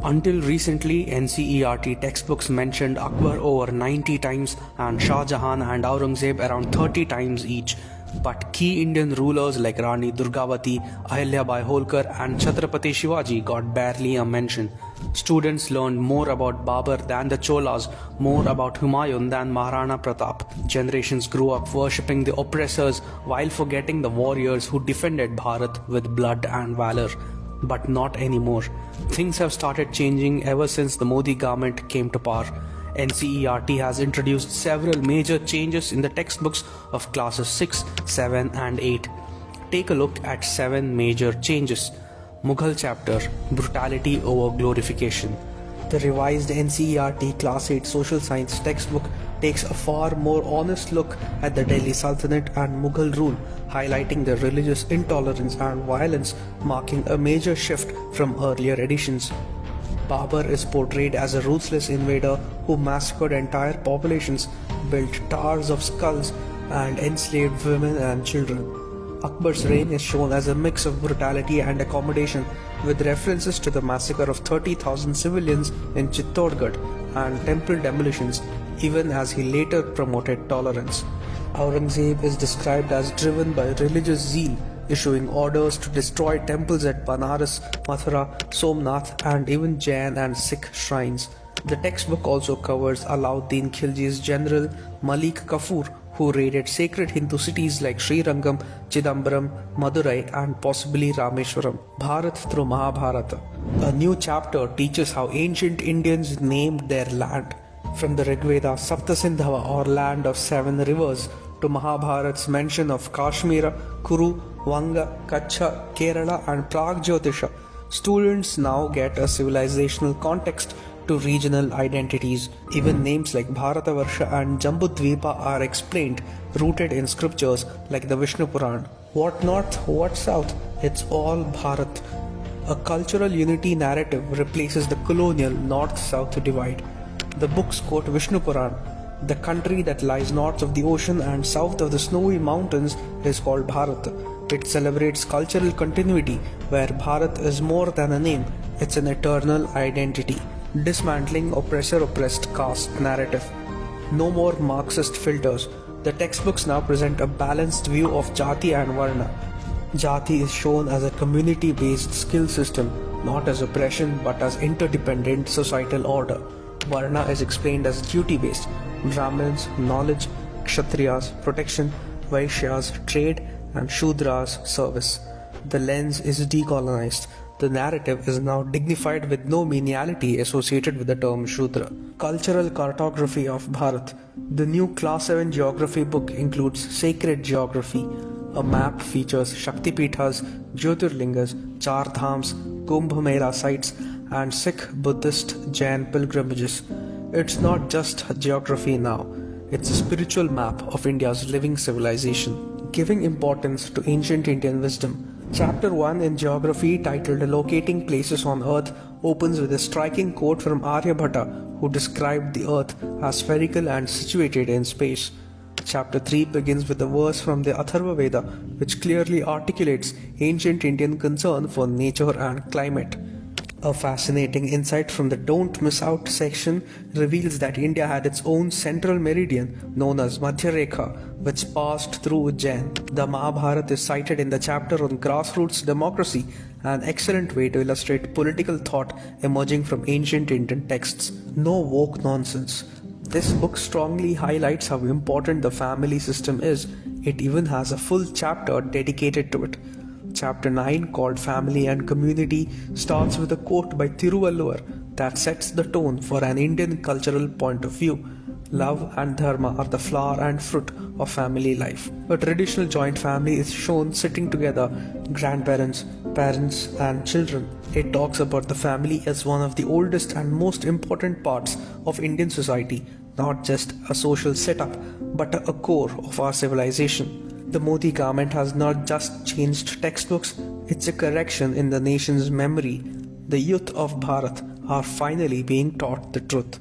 Until recently, NCERT textbooks mentioned Akbar over 90 times and Shah Jahan and Aurangzeb around 30 times each. But key Indian rulers like Rani Durgavati, Ahilyabai Holkar and Chhatrapati Shivaji got barely a mention. Students learned more about Babur than the Cholas, more about Humayun than Maharana Pratap. Generations grew up worshipping the oppressors while forgetting the warriors who defended Bharat with blood and valor. But not anymore. Things have started changing ever since the Modi government came to power. NCERT has introduced several major changes in the textbooks of classes 6, 7 and 8. Take a look at 7 major changes. Mughal chapter, brutality over glorification. The revised NCERT Class 8 Social Science textbook takes a far more honest look at the Delhi Sultanate and Mughal rule, highlighting the religious intolerance and violence, marking a major shift from earlier editions. Babur is portrayed as a ruthless invader who massacred entire populations, built towers of skulls, and enslaved women and children. Akbar's reign is shown as a mix of brutality and accommodation, with references to the massacre of 30,000 civilians in Chittorgarh and temple demolitions, even as he later promoted tolerance. Aurangzeb is described as driven by religious zeal, issuing orders to destroy temples at Banaras, Mathura, Somnath and even Jain and Sikh shrines. The textbook also covers Alauddin Khilji's general Malik Kafur, who raided sacred Hindu cities like Srirangam, Chidambaram, Madurai and possibly Rameshwaram. Bharat through Mahabharata. A new chapter teaches how ancient Indians named their land. From the Rigveda Saptasindhava or land of 7 rivers to Mahabharat's mention of Kashmira, Kuru, Vanga, Kachcha, Kerala and Pragjyotisha, students now get a civilizational context to regional identities. Even names like Bharatavarsha and Jambudvipa are explained, rooted in scriptures like the Vishnu Puran. What north, what south, it's all Bharat. A cultural unity narrative replaces the colonial north-south divide. The books quote Vishnu Puran. The country that lies north of the ocean and south of the snowy mountains is called Bharat. It celebrates cultural continuity, where Bharat is more than a name, it's an eternal identity. Dismantling oppressor-oppressed caste narrative. No more Marxist filters. The textbooks now present a balanced view of Jati and Varna. Jati is shown as a community-based skill system, not as oppression but as interdependent societal order. Varna is explained as duty-based. Brahmins, knowledge; Kshatriyas, protection; Vaishyas, trade; and Shudras, service. The lens is decolonized. The narrative is now dignified with no meniality associated with the term Shudra. Cultural cartography of Bharat. The new Class 7 geography book includes sacred geography. A map features Shaktipithas, Jyotirlingas, Char Dhams, Kumbh Mela sites, and Sikh, Buddhist, Jain pilgrimages. It's not just geography now, it's a spiritual map of India's living civilization, giving importance to ancient Indian wisdom. Chapter 1 in geography, titled Locating Places on Earth, opens with a striking quote from Aryabhatta, who described the Earth as spherical and situated in space. Chapter 3 begins with a verse from the Atharva Veda, which clearly articulates ancient Indian concern for nature and climate. A fascinating insight from the Don't Miss Out section reveals that India had its own central meridian known as Madhya Rekha, which passed through Ujjain. The Mahabharata is cited in the chapter on grassroots democracy, an excellent way to illustrate political thought emerging from ancient Indian texts. No woke nonsense. This book strongly highlights how important the family system is. It even has a full chapter dedicated to it. Chapter 9, called Family and Community, starts with a quote by Thiruvalluvar that sets the tone for an Indian cultural point of view. Love and dharma are the flower and fruit of family life. A traditional joint family is shown sitting together, grandparents, parents and children. It talks about the family as one of the oldest and most important parts of Indian society, not just a social setup, but a core of our civilization. The Modi government has not just changed textbooks, it's a correction in the nation's memory. The youth of Bharat are finally being taught the truth.